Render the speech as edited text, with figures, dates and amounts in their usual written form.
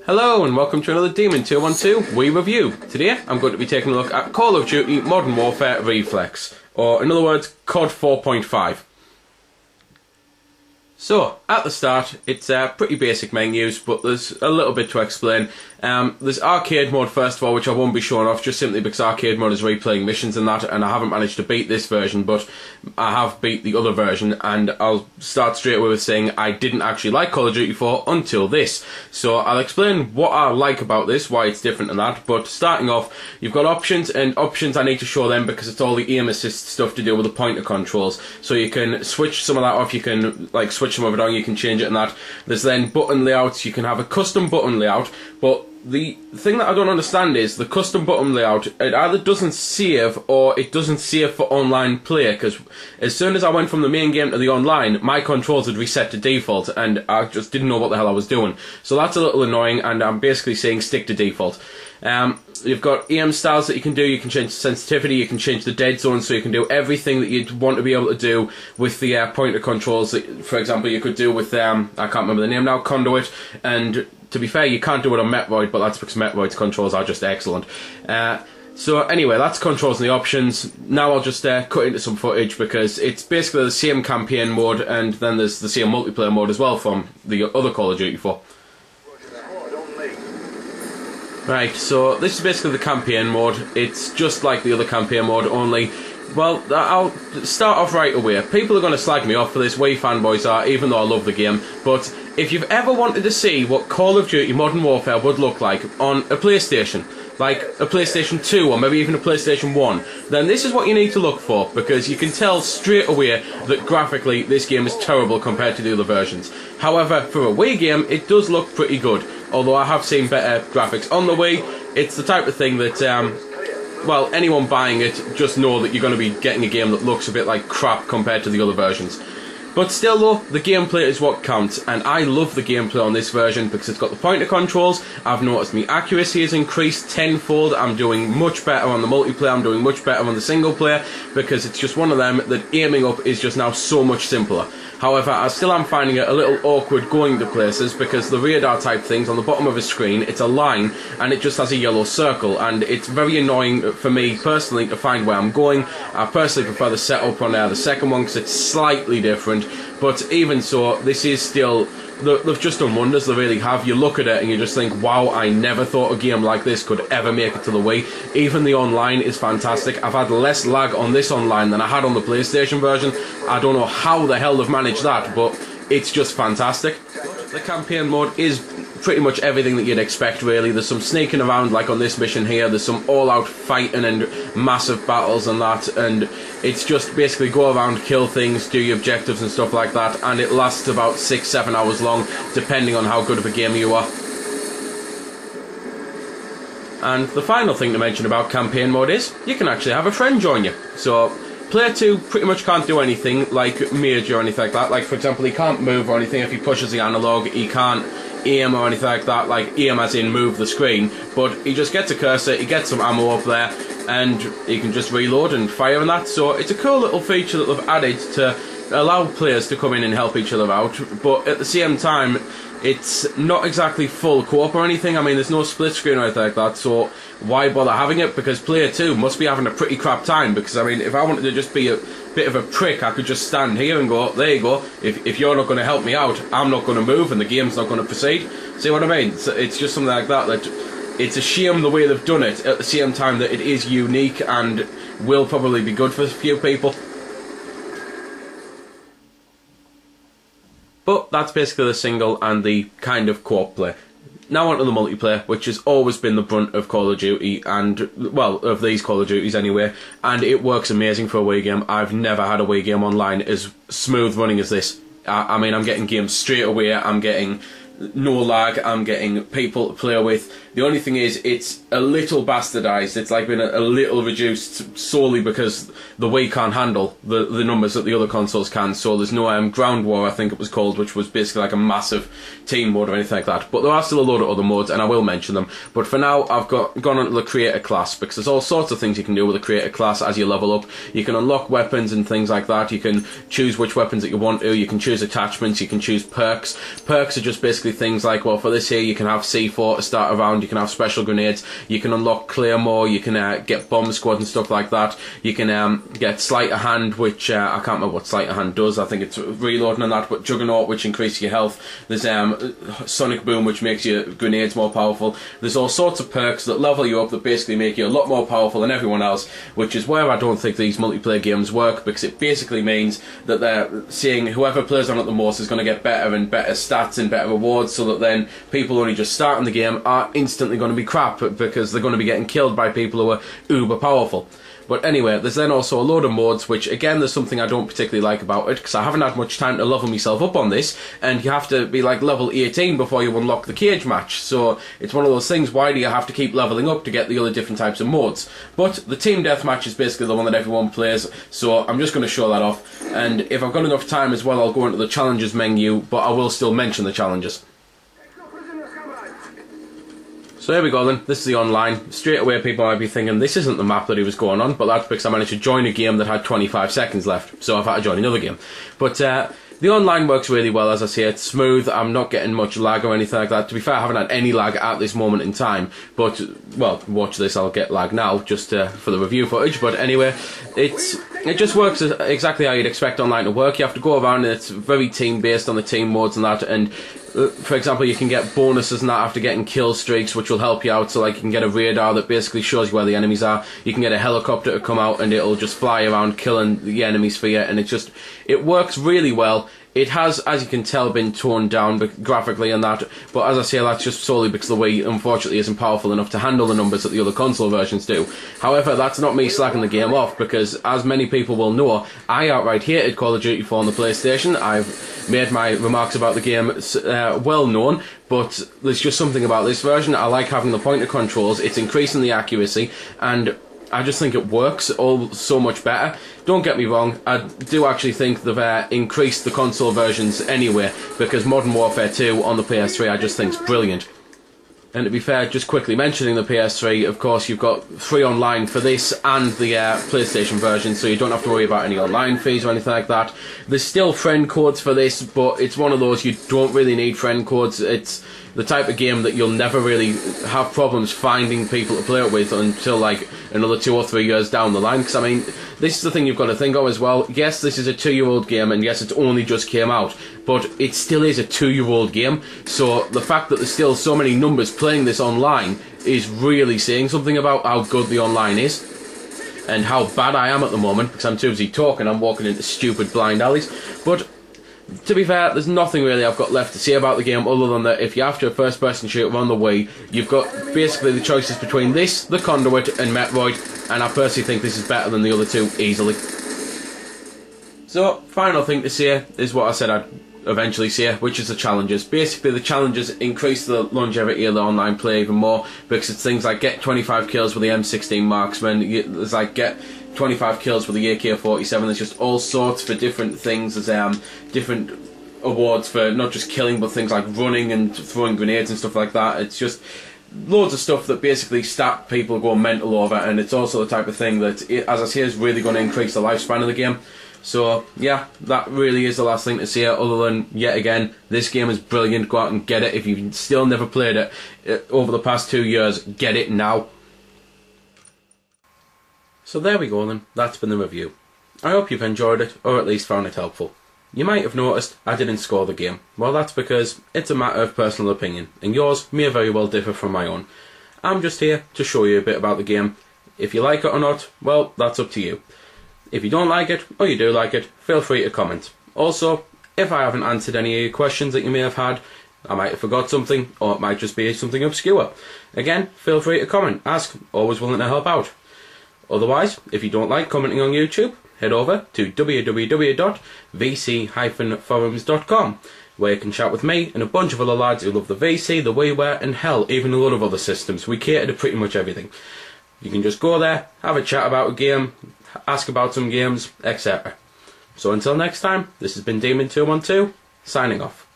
Hello and welcome to another Demon 212 We Review. Today I'm going to be taking a look at Call of Duty Modern Warfare Reflex, or in other words, COD 4.5. So, at the start, it's pretty basic menus, but there's a little bit to explain. There's arcade mode first of all, which I won't be showing off, just simply because arcade mode is replaying missions and that, and I haven't managed to beat this version, but I have beat the other version, and I'll start straight away with saying I didn't actually like Call of Duty 4 until this. So I'll explain what I like about this, why it's different and that, but starting off, you've got options, and options I need to show them because it's all the aim assist stuff to do with the pointer controls. So you can switch some of that off, you can like switch some of it on, you can change it and that. There's then button layouts, you can have a custom button layout, but the thing that I don't understand is the custom button layout, it either doesn't save or it doesn't save for online play, because as soon as I went from the main game to the online, my controls had reset to default and I just didn't know what the hell I was doing. So that's a little annoying, and I'm basically saying stick to default. You've got aim styles that you can do, you can change the sensitivity, you can change the dead zone, so you can do everything that you'd want to be able to do with the pointer controls that, for example, you could do with, I can't remember the name now, Conduit, and to be fair, you can't do it on Metroid, but that's because Metroid's controls are just excellent. So anyway, that's controls and the options. Now I'll just cut into some footage because it's basically the same campaign mode, and then there's the same multiplayer mode as well from the other Call of Duty 4. Right, so this is basically the campaign mode. It's just like the other campaign mode, only, well, I'll start off right away. People are going to slag me off for this, we fanboys are, even though I love the game, but if you've ever wanted to see what Call of Duty Modern Warfare would look like on a PlayStation, like a PlayStation 2 or maybe even a PlayStation 1, then this is what you need to look for, because you can tell straight away that graphically this game is terrible compared to the other versions. However, for a Wii game, it does look pretty good, although I have seen better graphics on the Wii. It's the type of thing that, well, anyone buying it, just know that you're going to be getting a game that looks a bit like crap compared to the other versions. But still though, the gameplay is what counts, and I love the gameplay on this version because it's got the pointer controls. I've noticed my accuracy has increased tenfold. I'm doing much better on the multiplayer, I'm doing much better on the single player, because it's just one of them that aiming up is just now so much simpler. However, I still am finding it a little awkward going to places because the radar type things on the bottom of a screen, it's a line and it just has a yellow circle, and it's very annoying for me personally to find where I'm going. I personally prefer the setup on the second one because it's slightly different, but even so, this is still, they've just done wonders, they really have. You look at it and you just think, wow, I never thought a game like this could ever make it to the Wii. Even the online is fantastic. I've had less lag on this online than I had on the PlayStation version. I don't know how the hell they've managed that, but it's just fantastic. The campaign mode is pretty much everything that you'd expect, really. There's some sneaking around like on this mission here, there's some all-out fighting and massive battles and that, and it's just basically go around, kill things, do your objectives and stuff like that, and it lasts about 6-7 hours long, depending on how good of a gamer you are. And the final thing to mention about campaign mode is, you can actually have a friend join you. So, Player 2 pretty much can't do anything like Mage or anything like that. Like, for example, he can't move or anything if he pushes the analog, he can't aim or anything like that, like aim as in move the screen, but he just gets a cursor, he gets some ammo up there, and he can just reload and fire and that. So it's a cool little feature that they've added to allow players to come in and help each other out, but at the same time, it's not exactly full co-op or anything. I mean, there's no split screen or anything like that, so why bother having it? Because player 2 must be having a pretty crap time, because I mean, if I wanted to just be a bit of a prick, I could just stand here and go, there you go, if you're not going to help me out, I'm not going to move and the game's not going to proceed. See what I mean? So it's just something like that, it's a shame the way they've done it, at the same time that it is unique and will probably be good for a few people. But that's basically the single and the kind of co-op play. Now onto the multiplayer, which has always been the brunt of Call of Duty, and, well, of these Call of Duties anyway, and it works amazing for a Wii game. I've never had a Wii game online as smooth running as this. I mean, I'm getting games straight away, I'm getting no lag, I'm getting people to play with. The only thing is, it's a little bastardized. It's like been a little reduced solely because the Wii can't handle the numbers that the other consoles can. So there's no Ground War, I think it was called, which was basically like a massive team mode or anything like that. But there are still a load of other modes, and I will mention them. But for now, I've gone onto the creator class, because there's all sorts of things you can do with the creator class as you level up. You can unlock weapons and things like that. You can choose which weapons that you want to. You can choose attachments. You can choose perks. Perks are just basically things like, well, for this here, you can have C4 to start a round. You can have special grenades. You can unlock Claymore. You can get bomb squad and stuff like that. You can get sleight of hand, which I can't remember what sleight of hand does. I think it's reloading on that. But Juggernaut, which increases your health. There's Sonic Boom, which makes your grenades more powerful. There's all sorts of perks that level you up that basically make you a lot more powerful than everyone else, which is where I don't think these multiplayer games work, because it basically means that they're saying whoever plays on it the most is going to get better and better stats and better rewards, so that then people only just starting the game are instantly going to be crap because they're going to be getting killed by people who are uber powerful. But anyway, there's then also a load of modes, which again, there's something I don't particularly like about it, because I haven't had much time to level myself up on this, and you have to be like level 18 before you unlock the cage match. So it's one of those things, why do you have to keep leveling up to get the other different types of modes? But the team deathmatch is basically the one that everyone plays, so I'm just going to show that off. And if I've got enough time as well, I'll go into the challenges menu, but I will still mention the challenges. So here we go then, this is the online. Straight away people might be thinking this isn't the map that he was going on, but that's because I managed to join a game that had 25 seconds left, so I've had to join another game. But the online works really well, as I say, it's smooth, I'm not getting much lag or anything like that. To be fair, I haven't had any lag at this moment in time, but, well, watch this, I'll get lag now, just for the review footage, but anyway, it just works exactly how you'd expect online to work. You have to go around, and it's very team-based on the team modes and that, and for example, you can get bonuses and that after getting kill streaks, which will help you out. So like you can get a radar that basically shows you where the enemies are. You can get a helicopter to come out and it'll just fly around killing the enemies for you, and it works really well. It has, as you can tell, been toned down graphically and that, but as I say, that's just solely because the Wii, unfortunately, isn't powerful enough to handle the numbers that the other console versions do. However, that's not me slacking the game off, because as many people will know, I outright hated Call of Duty 4 on the PlayStation. I've made my remarks about the game well known, but there's just something about this version. I like having the pointer controls, it's increasing the accuracy, and I just think it works all so much better. Don't get me wrong, I do actually think they've increased the console versions anyway, because Modern Warfare 2 on the PS3 I just think is brilliant. And to be fair, just quickly mentioning the PS3, of course you've got free online for this and the PlayStation version, so you don't have to worry about any online fees or anything like that. There's still friend codes for this, but it's one of those you don't really need friend codes. It's the type of game that you'll never really have problems finding people to play it with until like another 2 or 3 years down the line, because I mean, this is the thing you've got to think of as well. Yes, this is a 2-year-old game, and yes, it's only just came out, but it still is a 2-year-old game, so the fact that there's still so many numbers playing this online is really saying something about how good the online is, and how bad I am at the moment, because I'm too busy talking, I'm walking into stupid blind alleys. But to be fair, there's nothing really I've got left to say about the game, other than that if you're after a first-person shooter on the Wii, you've got basically the choices between this, The Conduit, and Metroid, and I personally think this is better than the other two, easily. So, final thing to say is what I said I'd eventually say, which is the challenges. Basically, the challenges increase the longevity of the online play even more, because it's things like get 25 kills with the M16 Marksman, there's like get 25 kills with the AK-47, there's just all sorts for different things. There's different awards for not just killing, but things like running and throwing grenades and stuff like that. It's just loads of stuff that basically stat people go mental over, and it's also the type of thing that, as I say, is really going to increase the lifespan of the game. So yeah, that really is the last thing to say, other than, yet again, this game is brilliant. Go out and get it. If you've still never played it over the past 2 years, get it now. So there we go then, that's been the review. I hope you've enjoyed it, or at least found it helpful. You might have noticed I didn't score the game. Well, that's because it's a matter of personal opinion, and yours may very well differ from my own. I'm just here to show you a bit about the game. If you like it or not, well, that's up to you. If you don't like it, or you do like it, feel free to comment. Also, if I haven't answered any of your questions that you may have had, I might have forgot something, or it might just be something obscure. Again, feel free to comment, ask, always willing to help out. Otherwise, if you don't like commenting on YouTube, head over to www.vc-forums.com. where you can chat with me and a bunch of other lads who love the VC, the WiiWare, and hell, even a lot of other systems. We cater to pretty much everything. You can just go there, have a chat about a game, ask about some games, etc. So until next time, this has been Demon212, signing off.